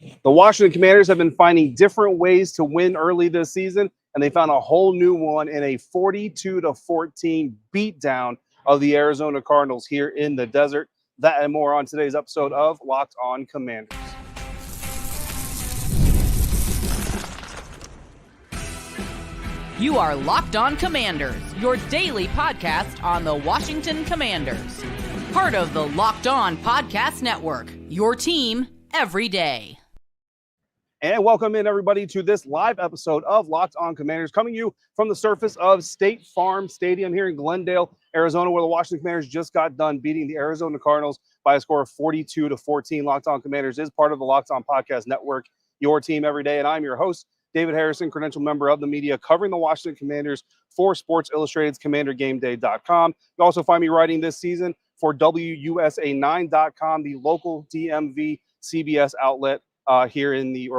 The Washington Commanders have been finding different ways to win early this season, and they found a whole new one in a 42-14 beatdown of the Arizona Cardinals here in the desert. That and more on today's episode of Locked On Commanders. You are Locked On Commanders, your daily podcast on the Washington Commanders. Part of the Locked On Podcast Network, your team every day. And welcome in, everybody, to this live episode of Locked On Commanders, coming to you from the surface of State Farm Stadium here in Glendale, Arizona, where the Washington Commanders just got done beating the Arizona Cardinals by a score of 42-14. Locked On Commanders is part of the Locked On Podcast Network, your team every day, and I'm your host, David Harrison, credential member of the media covering the Washington Commanders for Sports Illustrated's CommanderGameDay.com. You also find me writing this season for WUSA9.com, the local DMV CBS outlet here in the,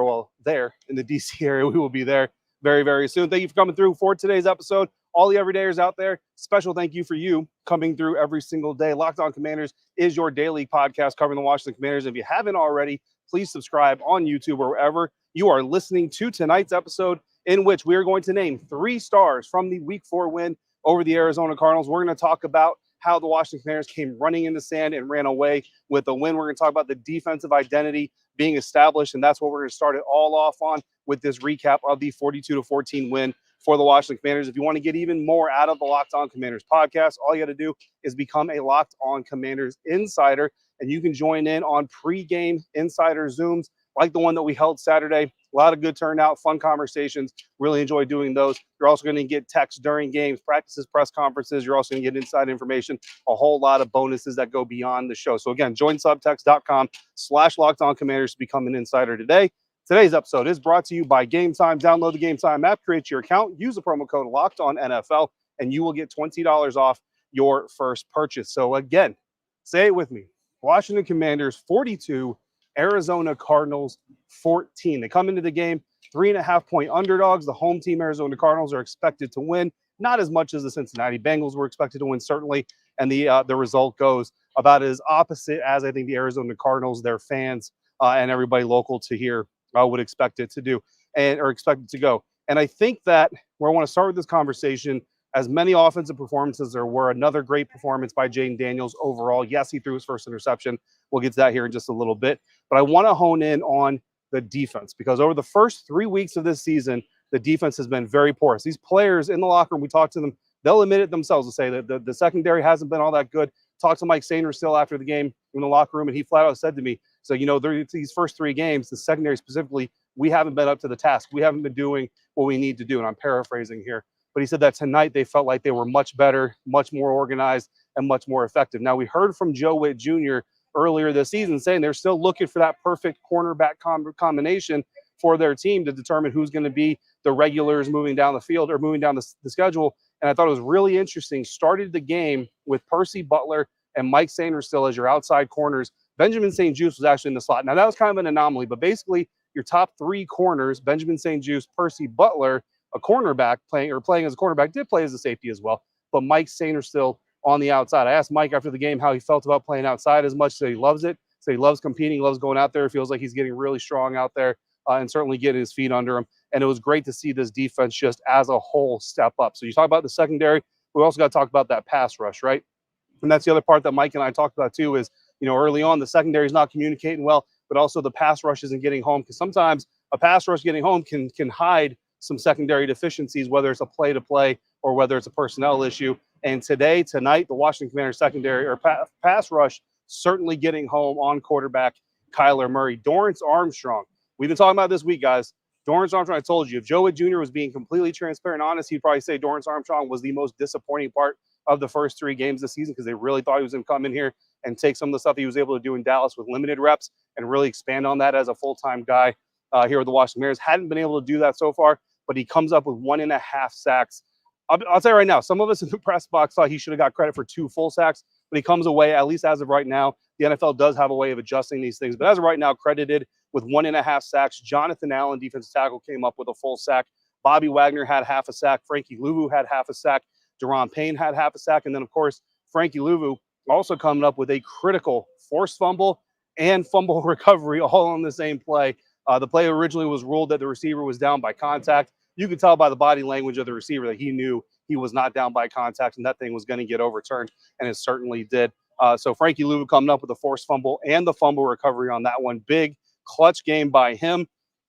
there in the DC area. We will be there very, very soon. Thank you for coming through for today's episode. All the everydayers out there, special thank you for you coming through every single day. Locked On Commanders is your daily podcast covering the Washington Commanders. If you haven't already, please subscribe on YouTube or wherever you are listening to tonight's episode, in which we are going to name 3 stars from the Week 4 win over the Arizona Cardinals. We're going to talk about how the Washington Commanders came running in the sand and ran away with a win. We're going to talk about the defensive identity being established, and that's what we're going to start it all off on with this recap of the 42-14 win for the Washington Commanders. If you want to get even more out of the Locked On Commanders podcast, all you got to do is become a Locked On Commanders insider, and you can join in on pregame insider Zooms like the one that we held Saturday. A lot of good turnout, fun conversations. Really enjoy doing those. You're also going to get texts during games, practices, press conferences. You're also going to get inside information, a whole lot of bonuses that go beyond the show. So again, join subtext.com/LockedOnCommanders to become an insider today. Today's episode is brought to you by Game Time. Download the Game Time app, create your account, use the promo code LOCKEDONNFL, and you will get $20 off your first purchase. So again, say it with me. Washington Commanders 42, Arizona Cardinals 14. They come into the game 3.5-point underdogs. The home team, Arizona Cardinals, are expected to win. Not as much as the Cincinnati Bengals were expected to win, certainly. And the result goes about as opposite as I think the Arizona Cardinals, their fans, and everybody local to here would expect it to do or expect it to go. And I think that where I want to start with this conversation, as many offensive performances as there were, another great performance by Jaden Daniels overall. Yes, he threw his first interception. We'll get to that here in just a little bit. But I want to hone in on the defense, because over the first 3 weeks of this season, the defense has been very porous. These players in the locker room, we talked to them, they'll admit it themselves to say that the secondary hasn't been all that good. Talked to Mike Sainer still after the game in the locker room, and he flat out said to me, so, these first 3 games, the secondary specifically, we haven't been up to the task. We haven't been doing what we need to do, and I'm paraphrasing here. But he said that tonight they felt like they were much better, much more organized, and much more effective. Now, we heard from Joe Witt Jr. earlier this season saying they're still looking for that perfect cornerback combination for their team to determine who's going to be the regulars moving down the field or moving down the schedule. And I thought it was really interesting. Started the game with Percy Butler and Mike Sainer still as your outside corners. Benjamin St-Juste was actually in the slot. Now, that was kind of an anomaly, but basically your top 3 corners, Benjamin St-Juste, Percy Butler, a cornerback playing as a cornerback, did play as a safety as well, but Mike Sainer still on the outside. I asked Mike after the game how he felt about playing outside as much. So he loves it. So he loves competing. He loves going out there. It feels like he's getting really strong out there and certainly getting his feet under him. And it was great to see this defense just as a whole step up. So you talk about the secondary. We also got to talk about that pass rush, right? And that's the other part that Mike and I talked about too is, early on the secondary is not communicating well, but also the pass rush isn't getting home, because sometimes a pass rush getting home can hide some secondary deficiencies, whether it's a play-to-play or whether it's a personnel issue. And tonight, the Washington Commanders secondary or pass rush certainly getting home on quarterback Kyler Murray. Dorrance Armstrong, we've been talking about this week, guys. Dorrance Armstrong, I told you, if Joe Witt Jr. was being completely transparent and honest, he'd probably say Dorrance Armstrong was the most disappointing part of the first 3 games this season, because they really thought he was going to come in here and take some of the stuff he was able to do in Dallas with limited reps and really expand on that as a full-time guy here with the Washington Commanders. Hadn't been able to do that so far, but he comes up with 1.5 sacks. I'll tell you right now, some of us in the press box thought he should have got credit for 2 full sacks, but he comes away, at least as of right now. The NFL does have a way of adjusting these things, but as of right now, credited with 1.5 sacks. Jonathan Allen, defensive tackle, came up with a full sack. Bobby Wagner had half a sack. Frankie Louvu had half a sack. Deron Payne had half a sack. And then, of course, Frankie Louvu also coming up with a critical forced fumble and fumble recovery all on the same play. The play originally was ruled that the receiver was down by contact. You could tell by the body language of the receiver that he knew he was not down by contact and that thing was going to get overturned, and it certainly did. So Frankie Louvu coming up with a forced fumble and the fumble recovery on that one. Big clutch game by him.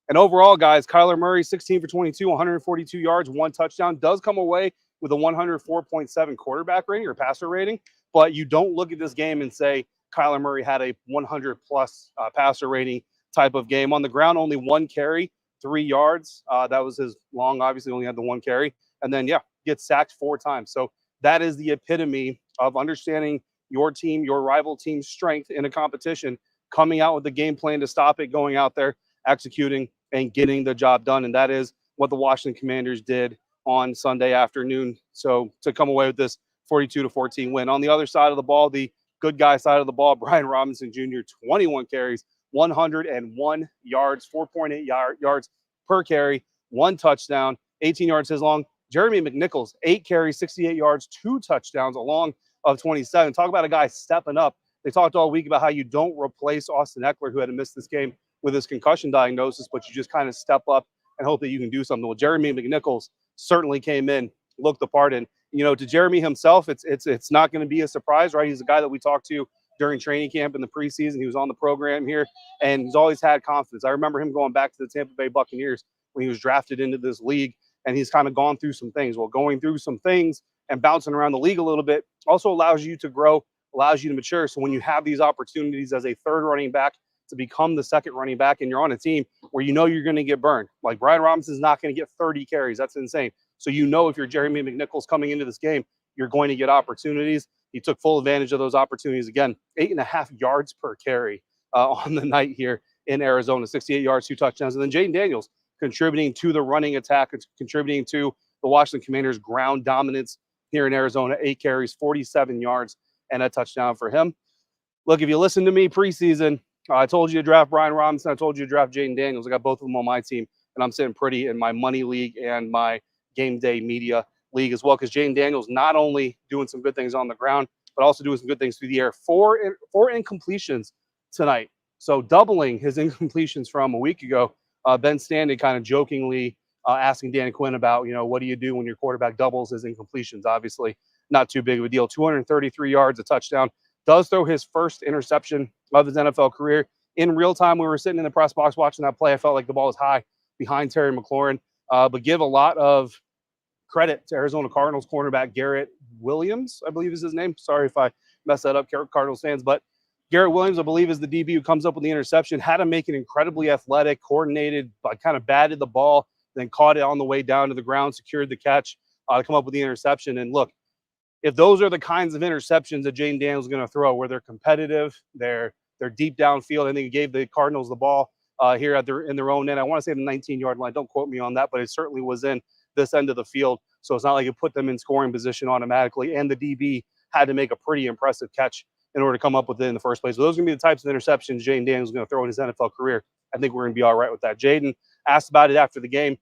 And overall, guys, Kyler Murray, 16 for 22, 142 yards, 1 touchdown, does come away with a 104.7 quarterback rating or passer rating. But you don't look at this game and say Kyler Murray had a 100-plus passer rating type of game. On the ground, only 1 carry, 3 yards. That was his long, obviously only had the 1 carry. And then, gets sacked 4 times. So that is the epitome of understanding your team, your rival team's strength in a competition, coming out with the game plan to stop it, going out there, executing, and getting the job done. And that is what the Washington Commanders did on Sunday afternoon. So to come away with this 42-14 win. On the other side of the ball, the good guy side of the ball, Brian Robinson Jr., 21 carries, 101 yards, 4.8 yards per carry, 1 touchdown, 18 yards his long. Jeremy McNichols, 8 carries, 68 yards, 2 touchdowns along of 27. Talk about a guy stepping up. They talked all week about how you don't replace Austin Eckler, who had to miss this game with his concussion diagnosis, but you just kind of step up and hope that you can do something. Well, Jeremy McNichols certainly came in, looked the part, and to Jeremy himself, it's not going to be a surprise, right? He's a guy that we talked to during training camp in the preseason. He was on the program here, and he's always had confidence. I remember him going back to the Tampa Bay Buccaneers when he was drafted into this league, and he's kind of gone through some things. Well, going through some things and bouncing around the league a little bit also allows you to grow, allows you to mature. So when you have these opportunities as a third running back to become the second running back, and you're on a team where you're going to get burned. Like Brian Robinson's not going to get 30 carries. That's insane. So if you're Jeremy McNichols coming into this game, you're going to get opportunities. He took full advantage of those opportunities. Again, 8.5 yards per carry on the night here in Arizona, 68 yards, 2 touchdowns. And then Jaden Daniels contributing to the running attack, contributing to the Washington Commanders' ground dominance here in Arizona, 8 carries, 47 yards, and a touchdown for him. Look, if you listen to me preseason, I told you to draft Brian Robinson. I told you to draft Jaden Daniels. I got both of them on my team, and I'm sitting pretty in my money league and my game day media league as well, because Jaden Daniels not only doing some good things on the ground, but also doing some good things through the air. 4 incompletions tonight. So doubling his incompletions from a week ago. Ben Standing kind of jokingly asking Danny Quinn about, what do you do when your quarterback doubles his incompletions? Obviously, not too big of a deal. 233 yards, a touchdown. Does throw his first interception of his NFL career. In real time, we were sitting in the press box watching that play. I felt like the ball was high behind Terry McLaurin. But give a lot of credit to Arizona Cardinals cornerback Garrett Williams, I believe is his name. Sorry if I messed that up, Cardinals fans. But Garrett Williams, I believe, is the DB who comes up with the interception. Had to make an incredibly athletic, coordinated, kind of batted the ball, then caught it on the way down to the ground, secured the catch to come up with the interception. And look, if those are the kinds of interceptions that Jaden Daniels is going to throw, where they're competitive, they're deep downfield, I think he gave the Cardinals the ball here in their own end. I want to say the 19-yard line. Don't quote me on that, but it certainly was in this end of the field. So it's not like it put them in scoring position automatically. And the DB had to make a pretty impressive catch in order to come up with it in the first place. So those are going to be the types of interceptions Jaden Daniels is going to throw in his NFL career. I think we're going to be all right with that. Jaden asked about it after the game.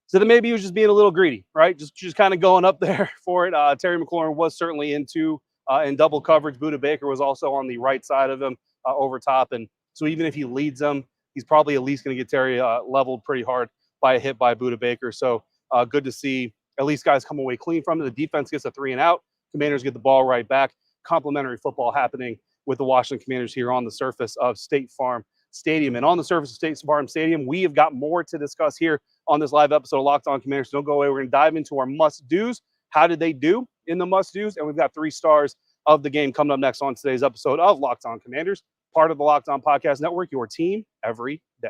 So that maybe he was just being a little greedy, right? Just kind of going up there for it. Terry McLaurin was certainly in double coverage. Budda Baker was also on the right side of him over top. And so even if he leads them, he's probably at least going to get Terry leveled pretty hard by a hit by Budda Baker. So good to see at least guys come away clean from it. The defense gets a 3-and-out. Commanders get the ball right back. Complimentary football happening with the Washington Commanders here on the surface of State Farm Stadium. And on the surface of State Farm Stadium, we have got more to discuss here on this live episode of Locked On Commanders. So don't go away. We're going to dive into our must-dos. How did they do in the must-dos? And we've got 3 stars of the game coming up next on today's episode of Locked On Commanders, part of the Locked On Podcast Network, your team every day.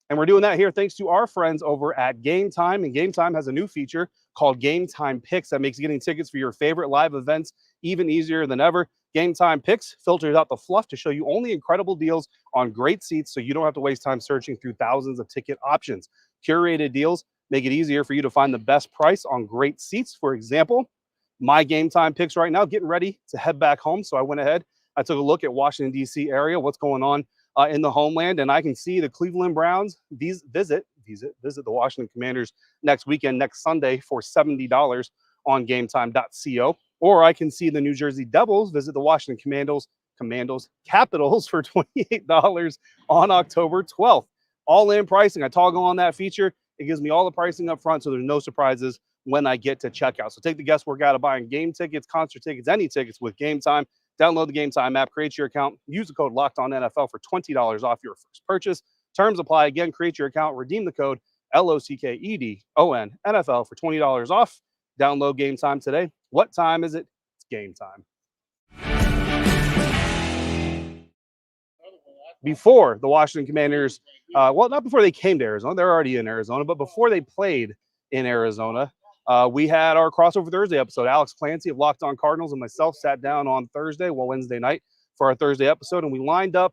And we're doing that here thanks to our friends over at Game Time. And Game Time has a new feature called Game Time Picks that makes getting tickets for your favorite live events even easier than ever. Game Time Picks filters out the fluff to show you only incredible deals on great seats so you don't have to waste time searching through thousands of ticket options. Curated deals make it easier for you to find the best price on great seats. For example, my Game Time Picks right now, getting ready to head back home. So I went ahead, I took a look at Washington, D.C. area, what's going on in the homeland, and I can see the Cleveland Browns visit the Washington Commanders next weekend, next Sunday, for $70 on GameTime.co. Or I can see the New Jersey Devils visit the Washington Commandos Capitals for $28 on October 12th. All in pricing. I toggle on that feature. It gives me all the pricing up front, so there's no surprises when I get to checkout. So take the guesswork out of buying game tickets, concert tickets, any tickets with Game Time. Download the Game Time app, create your account, use the code LOCKEDONNFL for $20 off your first purchase. Terms apply. Again, create your account, redeem the code LOCKEDON NFL for $20 off. Download Game Time today. What time is it? It's game time. Before the Washington Commanders, well, not before they came to Arizona. They're already in Arizona, but before they played in Arizona, we had our crossover Thursday episode. Alex Clancy of Locked On Cardinals and myself sat down on Wednesday night for our Thursday episode, and we lined up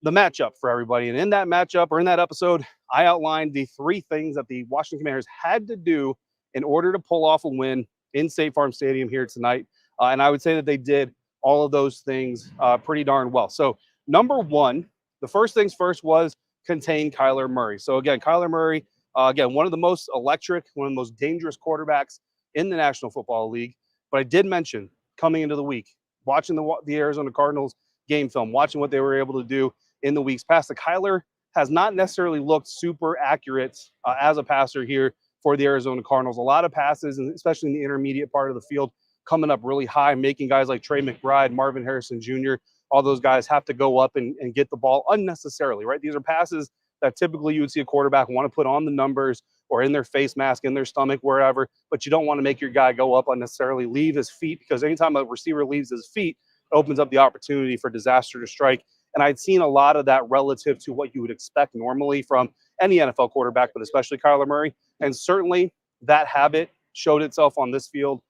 the matchup for everybody. And in that matchup, or in that episode, I outlined the 3 things that the Washington Commanders had to do in order to pull off a win in State Farm Stadium here tonight. And I would say that they did all of those things pretty darn well. So number one, the first things first was contain Kyler Murray. So again, Kyler Murray, again, one of the most electric, one of the most dangerous quarterbacks in the National Football League. But I did mention coming into the week, watching the Arizona Cardinals game film, watching what they were able to do in the weeks past, the Kyler has not necessarily looked super accurate as a passer here for the Arizona Cardinals. A lot of passes, and especially in the intermediate part of the field, coming up really high, making guys like Trey McBride, Marvin Harrison Jr., all those guys have to go up and get the ball unnecessarily, right? These are passes that typically you would see a quarterback want to put on the numbers or in their face mask, in their stomach, wherever, but you don't want to make your guy go up unnecessarily, leave his feet, because anytime a receiver leaves his feet, it opens up the opportunity for disaster to strike. And I'd seen a lot of that relative to what you would expect normally from any NFL quarterback, but especially Kyler Murray. And certainly that habit showed itself on this field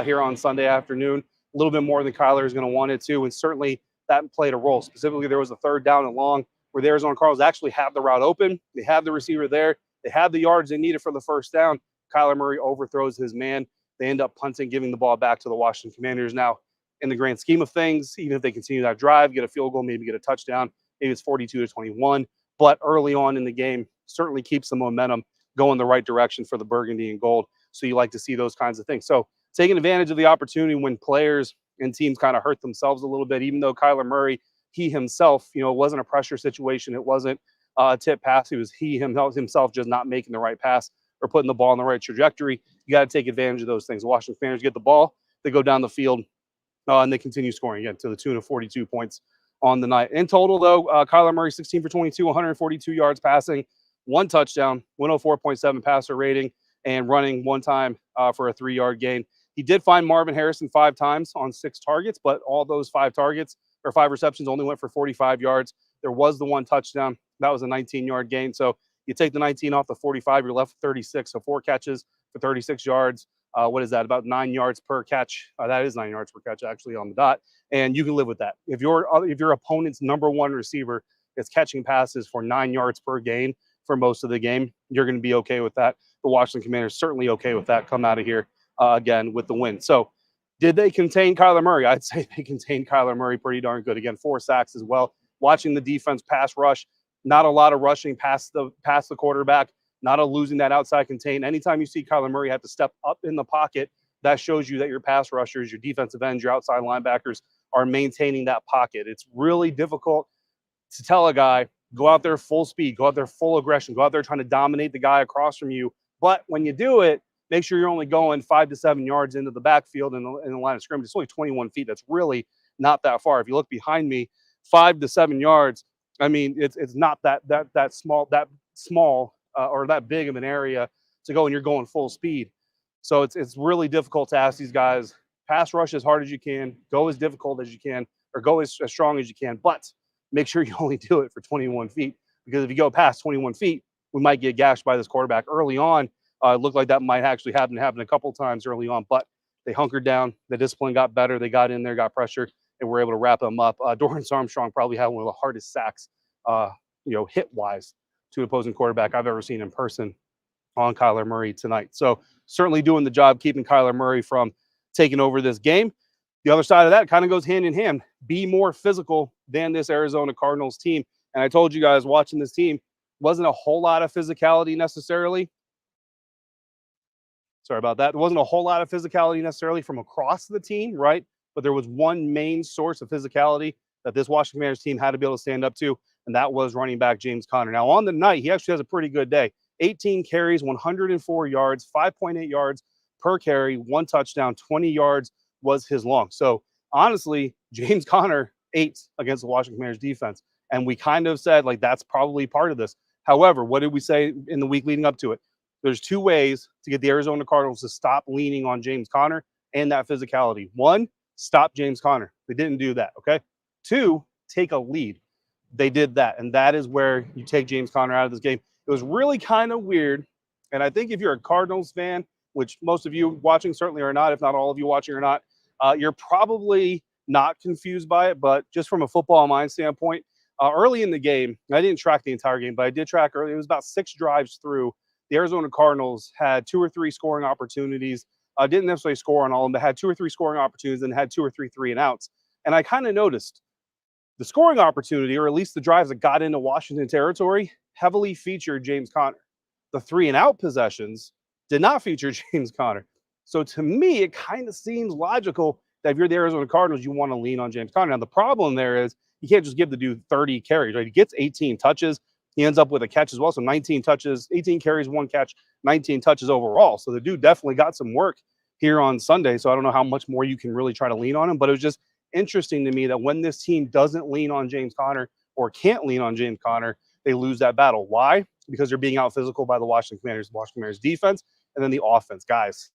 here on Sunday afternoon, a little bit more than Kyler is going to want it to. And certainly that played a role. Specifically, there was a 3rd down and long where the Arizona Cardinals actually had the route open. They had the receiver there. They had the yards they needed for the first down. Kyler Murray overthrows his man. They end up punting, giving the ball back to the Washington Commanders. Now, in the grand scheme of things, even if they continue that drive, get a field goal, maybe get a touchdown, maybe it's 42-21. But early on in the game, certainly keeps the momentum going the right direction for the burgundy and gold. So you like to see those kinds of things. So taking advantage of the opportunity when players and teams kind of hurt themselves a little bit, even though Kyler Murray, he himself, it wasn't a pressure situation. It wasn't a tip pass. It was he himself just not making the right pass or putting the ball in the right trajectory. You got to take advantage of those things. The Washington Commanders get the ball. They go down the field. And they continue scoring again to the tune of 42 points on the night. In total, though, Kyler Murray, 16 for 22, 142 yards passing, 1 touchdown, 104.7 passer rating, and running 1 time for a 3-yard gain. He did find Marvin Harrison 5 times on 6 targets, but all those 5 targets or 5 receptions only went for 45 yards. There was the 1 touchdown. That was a 19-yard gain. So you take the 19 off the 45, you're left with 36. So 4 catches for 36 yards. What is that? About 9 yards per catch. That is 9 yards per catch actually on the dot, and you can live with that. If your opponent's number 1 receiver is catching passes for 9 yards per gain for most of the game, you're going to be okay with that. The Washington Commanders certainly okay with that. Come out of here again with the win. So, did they contain Kyler Murray? I'd say they contained Kyler Murray pretty darn good. Again, 4 sacks as well. Watching the defense pass rush, not a lot of rushing past the quarterback. Not a losing that outside contain. Anytime you see Kyler Murray have to step up in the pocket, that shows you that your pass rushers, your defensive ends, your outside linebackers are maintaining that pocket. It's really difficult to tell a guy, go out there full speed, go out there full aggression, go out there trying to dominate the guy across from you. But when you do it, make sure you're only going 5 to 7 yards into the backfield in the line of scrimmage. It's only 21 feet. That's really not that far. If you look behind me, 5 to 7 yards, I mean, it's not that small. Or that big of an area to go, and you're going full speed. So it's really difficult to ask these guys, pass rush as hard as you can, go as difficult as you can, or go as strong as you can, but make sure you only do it for 21 feet. Because if you go past 21 feet, we might get gashed by this quarterback. Early on, it looked like that might actually happen a couple times early on, but they hunkered down. The discipline got better. They got in there, got pressure, and were able to wrap them up. Dorrance Armstrong probably had one of the hardest sacks, hit-wise, to opposing quarterback I've ever seen in person on Kyler Murray tonight. So certainly doing the job, keeping Kyler Murray from taking over this game. The other side of that kind of goes hand in hand. Be more physical than this Arizona Cardinals team. And I told you guys watching this team, wasn't a whole lot of physicality necessarily. Sorry about that. There wasn't a whole lot of physicality necessarily from across the team, right? But there was one main source of physicality, that this Washington Commanders team had to be able to stand up to, and that was running back James Conner. Now, on the night, he actually has a pretty good day. 18 carries, 104 yards, 5.8 yards per carry, 1 touchdown, 20 yards was his long. So, honestly, James Conner ate against the Washington Commanders defense. And we kind of said, like, that's probably part of this. However, what did we say in the week leading up to it? There's 2 ways to get the Arizona Cardinals to stop leaning on James Conner and that physicality. 1, stop James Conner. They didn't do that, okay? 2, take a lead. They did that, and that is where you take James Conner out of this game. It was really kind of weird, and I think if you're a Cardinals fan, which most of you watching certainly are not, if not all of you watching are not, you're probably not confused by it, but just from a football mind standpoint, early in the game, I didn't track the entire game, but I did track early. It was about 6 drives through. The Arizona Cardinals had 2 or 3 scoring opportunities. Didn't necessarily score on all of them, but had 2 or 3 scoring opportunities and had 2 or 3 3-and-outs. And I kind of noticed the scoring opportunity, or at least the drives that got into Washington territory, heavily featured James Conner. The 3-and-out possessions did not feature James Conner. So to me, it kind of seems logical that if you're the Arizona Cardinals, you want to lean on James Conner. Now, the problem there is you can't just give the dude 30 carries, right? He gets 18 touches. He ends up with a catch as well. So 19 touches, 18 carries, 1 catch, 19 touches overall. So the dude definitely got some work here on Sunday. So I don't know how much more you can really try to lean on him, but it was just interesting to me that when this team doesn't lean on James Conner or can't lean on James Conner, they lose that battle. Why? Because they're being out physical by the Washington Commanders defense, and then the offense. Guys,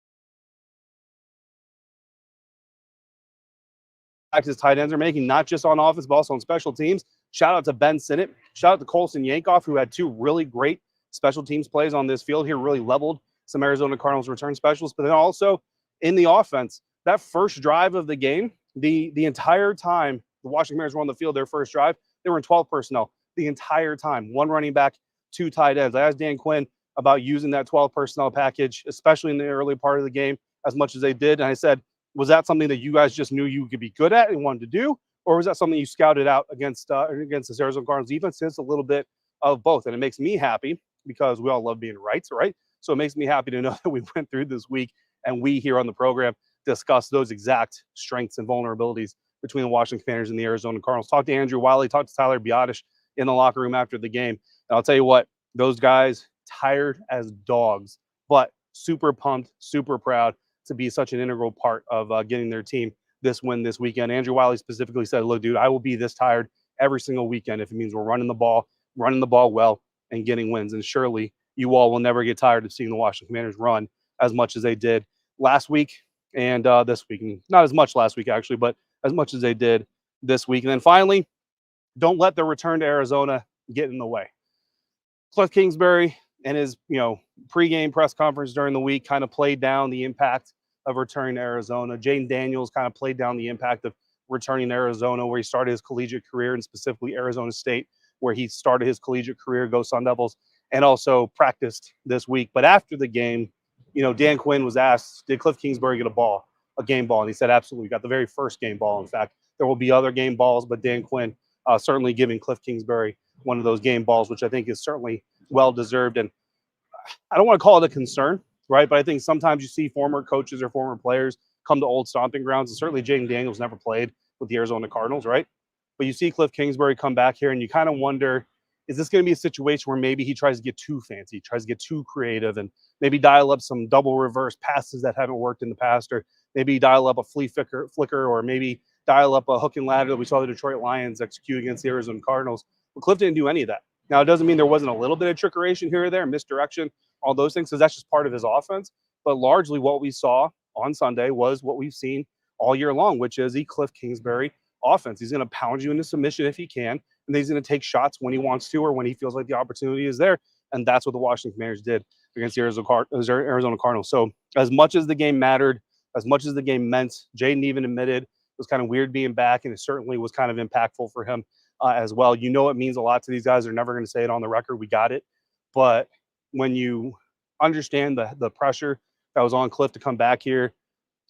his tight ends are making, not just on offense, but also on special teams. Shout out to Ben Sinnott. Shout out to Colson Yankoff, who had 2 really great special teams plays on this field here, really leveled some Arizona Cardinals return specialists. But then also in the offense, that first drive of the game, the entire time the Washington Commanders were on the field, their first drive, they were in 12 personnel the entire time. 1 running back, 2 tight ends. I asked Dan Quinn about using that 12 personnel package, especially in the early part of the game, as much as they did. And I said, was that something that you guys just knew you could be good at and wanted to do? Or was that something you scouted out against this Arizona Cardinals defense? It's a little bit of both. And it makes me happy because we all love being right? So it makes me happy to know that we went through this week and we here on the program discuss those exact strengths and vulnerabilities between the Washington Commanders and the Arizona Cardinals. Talked to Andrew Wiley, talked to Tyler Biotish in the locker room after the game. And I'll tell you what, those guys tired as dogs, but super pumped, super proud to be such an integral part of getting their team this win this weekend. Andrew Wiley specifically said, look, dude, I will be this tired every single weekend if it means we're running the ball well, and getting wins. And surely you all will never get tired of seeing the Washington Commanders run as much as they did last week and this week. And not as much last week, actually, but as much as they did this week. And then finally, don't let the return to Arizona get in the way. Cliff Kingsbury and his, pregame press conference during the week kind of played down the impact of returning to Arizona. Jaden Daniels kind of played down the impact of returning to Arizona, where he started his collegiate career, and specifically Arizona State, where he started his collegiate career, go Sun Devils, and also practiced this week. But after the game, Dan Quinn was asked, did Cliff Kingsbury get a game ball? And he said, absolutely. Got the very first game ball. In fact, there will be other game balls, but Dan Quinn certainly giving Cliff Kingsbury one of those game balls, which I think is certainly well-deserved. And I don't want to call it a concern, right? But I think sometimes you see former coaches or former players come to old stomping grounds. And certainly Jaden Daniels never played with the Arizona Cardinals, right? But you see Cliff Kingsbury come back here and you kind of wonder, is this going to be a situation where maybe he tries to get too fancy, tries to get too creative, and maybe dial up some double reverse passes that haven't worked in the past, or maybe dial up a flea flicker, or maybe dial up a hook and ladder that we saw the Detroit Lions execute against the Arizona Cardinals. But Cliff didn't do any of that. Now, it doesn't mean there wasn't a little bit of trickeration here or there, misdirection, all those things, because that's just part of his offense. But largely what we saw on Sunday was what we've seen all year long, which is the Cliff Kingsbury offense. He's going to pound you into submission if he can, and he's going to take shots when he wants to or when he feels like the opportunity is there. And that's what the Washington Commanders did against the Arizona Cardinals. So as much as the game mattered, as much as the game meant, Jaden even admitted it was kind of weird being back, and it certainly was kind of impactful for him as well. It means a lot to these guys. They're never going to say it on the record. We got it. But when you understand the pressure that was on Cliff to come back here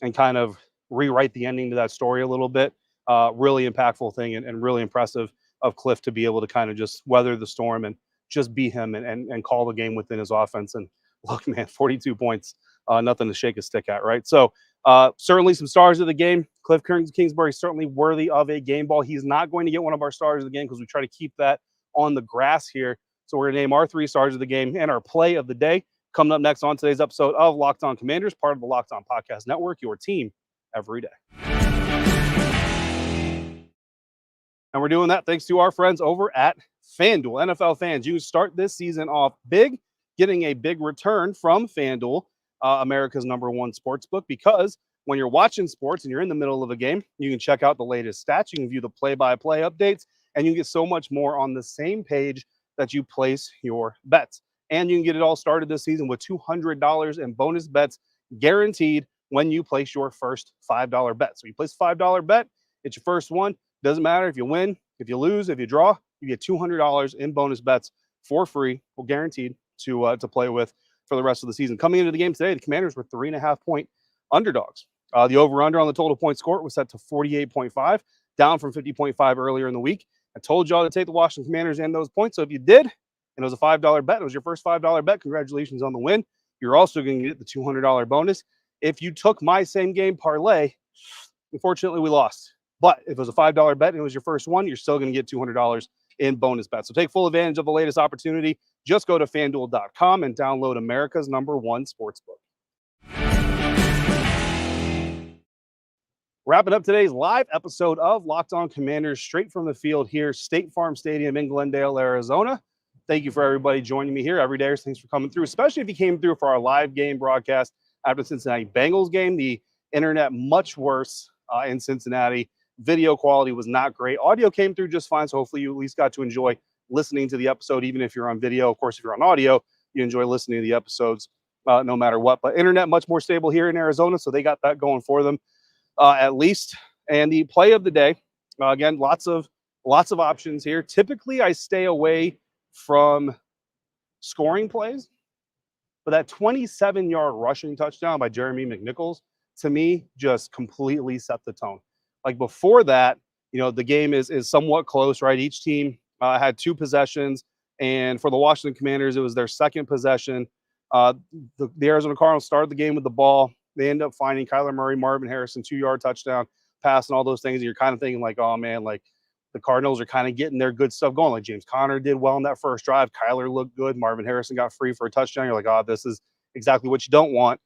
and kind of rewrite the ending to that story a little bit, really impactful thing and really impressive of Cliff to be able to kind of just weather the storm and just be him and call the game within his offense. And look, man, 42 points, nothing to shake a stick at, right? So Certainly some stars of the game. Cliff Kingsbury certainly worthy of a game ball. He's not going to get one of our stars of the game because we try to keep that on the grass here. So we're going to name our 3 stars of the game and our play of the day. Coming up next on today's episode of Locked On Commanders, part of the Locked On Podcast Network, your team every day. And we're doing that thanks to our friends over at FanDuel. NFL fans, you start this season off big, getting a big return from FanDuel, America's #1 sportsbook, because when you're watching sports and you're in the middle of a game, you can check out the latest stats, you can view the play-by-play updates, and you can get so much more on the same page that you place your bets. And you can get it all started this season with $200 in bonus bets guaranteed when you place your first $5 bet. So you place a $5 bet, it's your first one. Doesn't matter if you win, if you lose, if you draw, you get $200 in bonus bets for free, or guaranteed to play with for the rest of the season. Coming into the game today, the Commanders were 3.5-point underdogs. The over-under on the total point score was set to 48.5, down from 50.5 earlier in the week. I told y'all to take the Washington Commanders and those points. So if you did, and it was a $5 bet, it was your first $5 bet, congratulations on the win. You're also going to get the $200 bonus. If you took my same game parlay, unfortunately, we lost. But if it was a $5 bet and it was your first one, you're still going to get $200 in bonus bets. So take full advantage of the latest opportunity. Just go to FanDuel.com and download America's #1 sportsbook. Wrapping up today's live episode of Locked On Commanders, straight from the field here, State Farm Stadium in Glendale, Arizona. Thank you for everybody joining me here every day. Thanks for coming through, especially if you came through for our live game broadcast after the Cincinnati Bengals game. The internet much worse in Cincinnati. Video quality was not great. Audio came through just fine, so hopefully you at least got to enjoy listening to the episode, even if you're on video. Of course, if you're on audio, you enjoy listening to the episodes no matter what. But internet much more stable here in Arizona, so they got that going for them at least. And the play of the day, again, lots of options here. Typically, I stay away from scoring plays, but that 27-yard rushing touchdown by Jeremy McNichols, to me, just completely set the tone. Like before that, the game is somewhat close, right? Each team had 2 possessions, and for the Washington Commanders, it was their second possession. The Arizona Cardinals started the game with the ball. They end up finding Kyler Murray, Marvin Harrison, 2-yard touchdown pass, and all those things. And you're kind of thinking like, oh man, like the Cardinals are kind of getting their good stuff going. Like James Conner did well in that first drive. Kyler looked good. Marvin Harrison got free for a touchdown. You're like, oh, this is exactly what you don't want.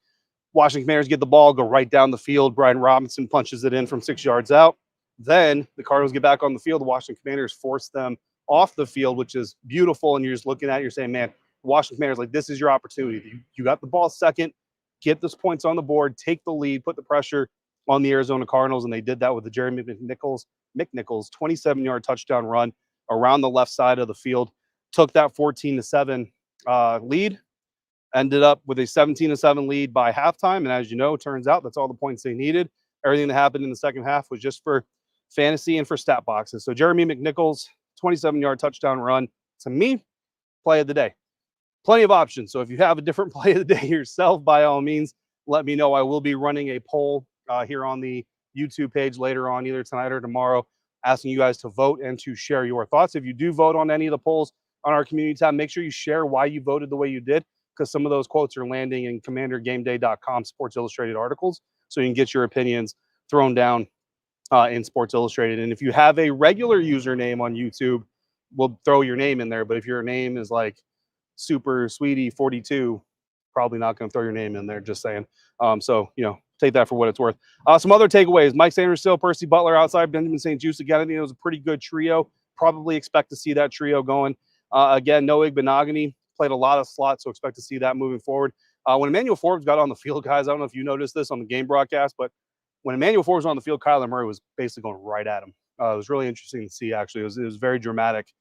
Washington Commanders get the ball, go right down the field. Brian Robinson punches it in from 6 yards out. Then the Cardinals get back on the field. The Washington Commanders force them off the field, which is beautiful. And you're just looking at it, you're saying, man, the Washington Commanders, like, this is your opportunity. You got the ball second, get those points on the board, take the lead, put the pressure on the Arizona Cardinals. And they did that with the Jeremy McNichols 27-yard touchdown run around the left side of the field. Took that 14-7 lead. Ended up with a 17-7 lead by halftime. And as you know, turns out that's all the points they needed. Everything that happened in the second half was just for fantasy and for stat boxes. So Jeremy McNichols, 27-yard touchdown run, to me, play of the day. Plenty of options. So if you have a different play of the day yourself, by all means, let me know. I will be running a poll here on the YouTube page later on, either tonight or tomorrow, asking you guys to vote and to share your thoughts. If you do vote on any of the polls on our community tab, make sure you share why you voted the way you did, because some of those quotes are landing in CommanderGameDay.com Sports Illustrated articles, so you can get your opinions thrown down in Sports Illustrated. And if you have a regular username on YouTube, we'll throw your name in there. But if your name is like Super Sweetie 42, probably not going to throw your name in there, just saying. So, take that for what it's worth. Some other takeaways: Mike Sanders still, Percy Butler outside, Benjamin St. Juste again. I think it was a pretty good trio. Probably expect to see that trio going. Again, Noah Benogany played a lot of slots, so expect to see that moving forward. When Emmanuel Forbes got on the field, guys, I don't know if you noticed this on the game broadcast, but when Emmanuel Forbes was on the field, Kyler Murray was basically going right at him. It was really interesting to see, actually. It was very dramatic.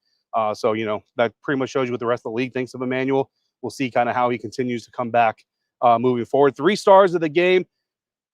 So, that pretty much shows you what the rest of the league thinks of Emmanuel. We'll see kind of how he continues to come back moving forward. 3 stars of the game.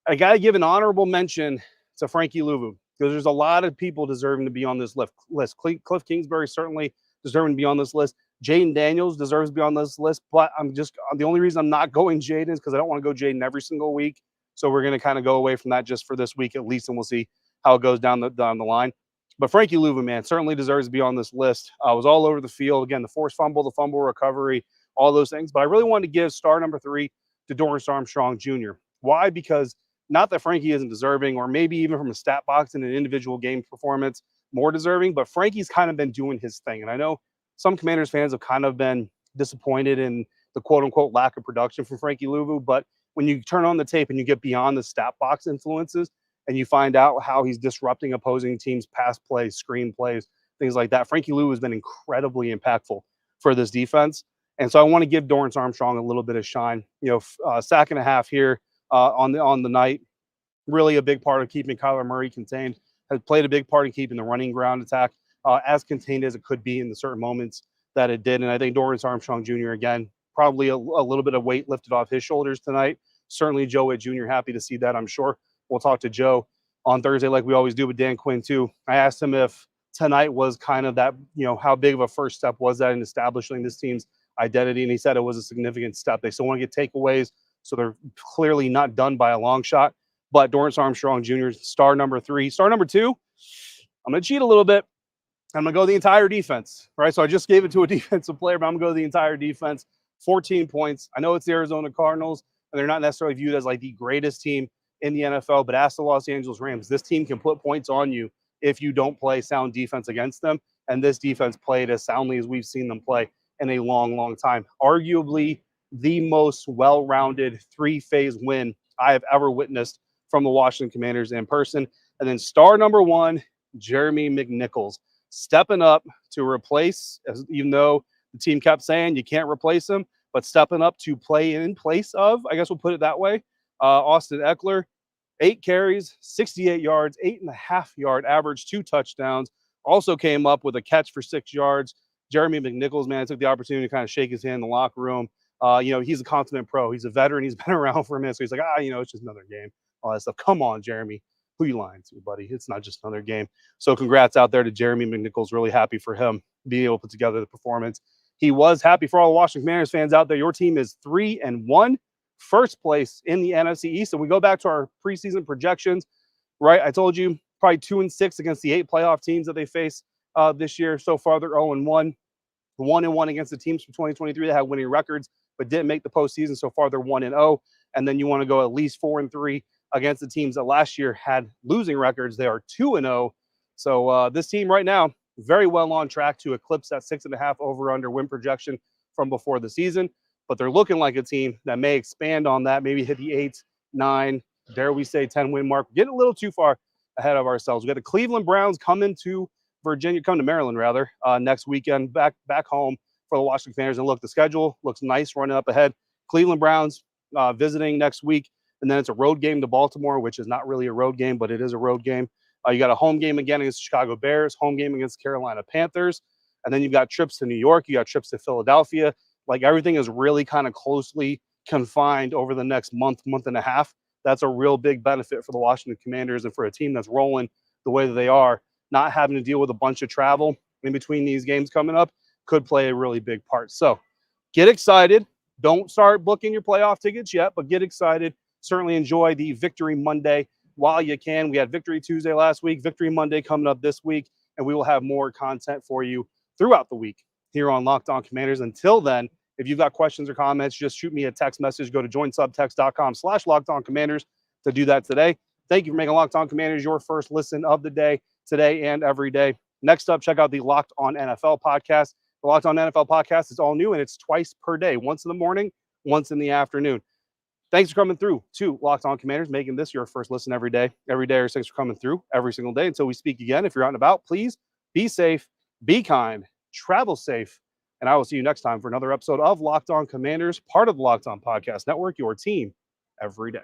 I got to give an honorable mention to Frankie Louvu, because there's a lot of people deserving to be on this list. Cliff Kingsbury certainly deserving to be on this list. Jaden Daniels deserves to be on this list, but the only reason I'm not going Jaden is because I don't want to go Jaden every single week. So we're going to kind of go away from that just for this week at least, and we'll see how it goes down the line. But Frankie Louvu, man, certainly deserves to be on this list. Was all over the field. Again, the forced fumble, the fumble recovery, all those things. But I really wanted to give star number 3 to Dorrance Armstrong Jr. Why? Because Not that Frankie isn't deserving, or maybe even from a stat box and an individual game performance more deserving, but Frankie's kind of been doing his thing. And I know some Commanders fans have kind of been disappointed in the quote unquote lack of production from Frankie Louvu. But when you turn on the tape and you get beyond the stat box influences and you find out how he's disrupting opposing teams' pass plays, screen plays, things like that, Frankie Louvu has been incredibly impactful for this defense. And so I want to give Dorrance Armstrong a little bit of shine. Sack and a half here on the night. Really a big part of keeping Kyler Murray contained. Has played a big part in keeping the running ground attack as contained as it could be in the certain moments that it did. And I think Dorrance Armstrong Jr., again, probably a little bit of weight lifted off his shoulders tonight. Certainly Joe Witt Jr., happy to see that, I'm sure. We'll talk to Joe on Thursday like we always do with Dan Quinn, too. I asked him if tonight was kind of that, how big of a first step was that in establishing this team's identity, and he said it was a significant step. They still want to get takeaways, so they're clearly not done by a long shot. But Dorrance Armstrong Jr., star number 3. Star number 2, I'm going to cheat a little bit. I'm going to go the entire defense, right? So I just gave it to a defensive player, but I'm going to go the entire defense. 14 points. I know it's the Arizona Cardinals, and they're not necessarily viewed as like the greatest team in the NFL, but ask the Los Angeles Rams. This team can put points on you if you don't play sound defense against them, and this defense played as soundly as we've seen them play in a long, long time. Arguably the most well-rounded 3-phase win I have ever witnessed from the Washington Commanders in person. And then star number 1, Jeremy McNichols, stepping up to replace, even though the team kept saying you can't replace him, but stepping up to play in place of, I guess we'll put it that way, Austin Eckler. 8 carries, 68 yards, 8.5-yard average, 2 touchdowns. Also came up with a catch for 6 yards. Jeremy McNichols, man, took the opportunity to kind of shake his hand in the locker room. He's a consummate pro. He's a veteran. He's been around for a minute. So he's like, it's just another game. All that stuff. Come on, Jeremy. Who you lying to, buddy? It's not just another game. So congrats out there to Jeremy McNichols. Really happy for him being able to put together the performance. He was happy for all the Washington Commanders fans out there. Your team is 3-1, first place in the NFC East. And we go back to our preseason projections, right? I told you probably 2-6 against the 8 playoff teams that they face this year. So far, they're 0-1. 1-1 against the teams from 2023 that had winning records but didn't make the postseason. So far, they're 1-0. And then you want to go at least 4-3 against the teams that last year had losing records. They are 2-0. So this team right now, very well on track to eclipse that 6.5 over-under win projection from before the season. But they're looking like a team that may expand on that, maybe hit the 8, 9, dare we say 10-win mark. Getting a little too far ahead of ourselves. We got the Cleveland Browns coming to Maryland rather, next weekend, back home for the Washington Commanders. And look, the schedule looks nice running up ahead. Cleveland Browns visiting next week, and then it's a road game to Baltimore, which is not really a road game, but it is a road game. You got a home game again against the Chicago Bears, home game against the Carolina Panthers, and then you've got trips to New York, you got trips to Philadelphia. Like, everything is really kind of closely confined over the next month and a half. That's a real big benefit for the Washington Commanders, and for a team that's rolling the way that they are, not having to deal with a bunch of travel in between these games coming up could play a really big part. So get excited. Don't start booking your playoff tickets yet, but get excited. Certainly enjoy the Victory Monday while you can. We had Victory Tuesday last week, Victory Monday coming up this week, and we will have more content for you throughout the week here on Locked On Commanders. Until then, if you've got questions or comments, just shoot me a text message. Go to joinsubtext.com/LockedOnCommanders to do that today. Thank you for making Locked On Commanders your first listen of the day, today and every day. Next up, check out the Locked On NFL podcast. The Locked On NFL podcast is all new, and it's twice per day, once in the morning, once in the afternoon. Thanks for coming through to Locked On Commanders, making this your first listen every day. Thanks for coming through every single day. Until we speak again, if you're out and about, please be safe, be kind, travel safe, and I will see you next time for another episode of Locked On Commanders, part of the Locked On Podcast Network, your team every day.